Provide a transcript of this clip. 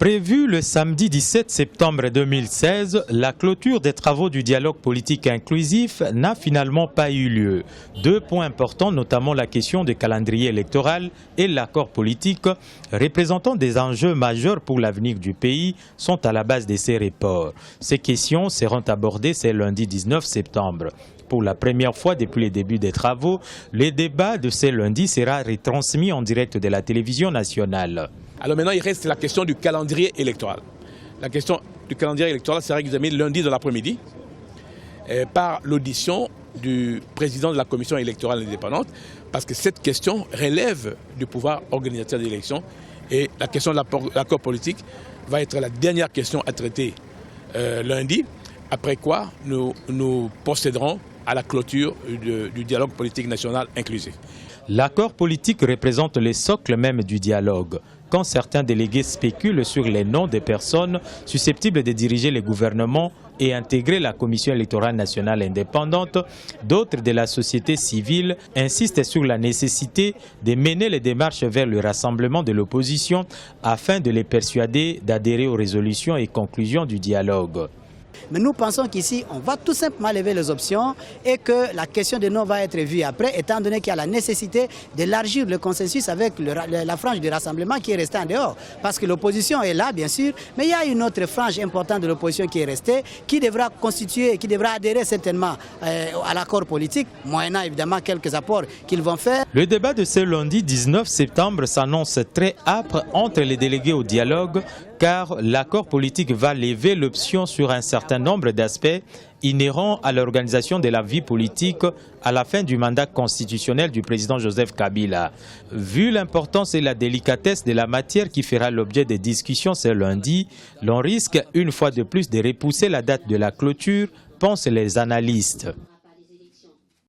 Prévu le samedi 17 septembre 2016, la clôture des travaux du dialogue politique inclusif n'a finalement pas eu lieu. Deux points importants, notamment la question du calendrier électoral et l'accord politique, représentant des enjeux majeurs pour l'avenir du pays, sont à la base de ces reports. Ces questions seront abordées ce lundi 19 septembre. Pour la première fois depuis le début des travaux, le débat de ce lundi sera retransmis en direct de la télévision nationale. Alors maintenant, il reste la question du calendrier électoral. La question du calendrier électoral sera examinée lundi dans l'après-midi par l'audition du président de la commission électorale indépendante, parce que cette question relève du pouvoir organisateur des élections et la question de l'accord politique va être la dernière question à traiter lundi, après quoi nous procéderons à la clôture du dialogue politique national inclusif. L'accord politique représente le socle même du dialogue. Quand certains délégués spéculent sur les noms des personnes susceptibles de diriger le gouvernement et intégrer la Commission électorale nationale indépendante, d'autres de la société civile insistent sur la nécessité de mener les démarches vers le rassemblement de l'opposition afin de les persuader d'adhérer aux résolutions et conclusions du dialogue. Mais nous pensons qu'ici, on va tout simplement lever les options et que la question des noms va être vue après, étant donné qu'il y a la nécessité d'élargir le consensus avec la frange du rassemblement qui est restée en dehors. Parce que l'opposition est là, bien sûr, mais il y a une autre frange importante de l'opposition qui est restée, qui devra constituer, qui devra adhérer certainement à l'accord politique, moyennant évidemment quelques apports qu'ils vont faire. Le débat de ce lundi 19 septembre s'annonce très âpre entre les délégués au dialogue, car l'accord politique va lever l'option sur un certain nombre d'aspects inhérents à l'organisation de la vie politique à la fin du mandat constitutionnel du président Joseph Kabila. Vu l'importance et la délicatesse de la matière qui fera l'objet des discussions ce lundi, l'on risque une fois de plus de repousser la date de la clôture, pensent les analystes.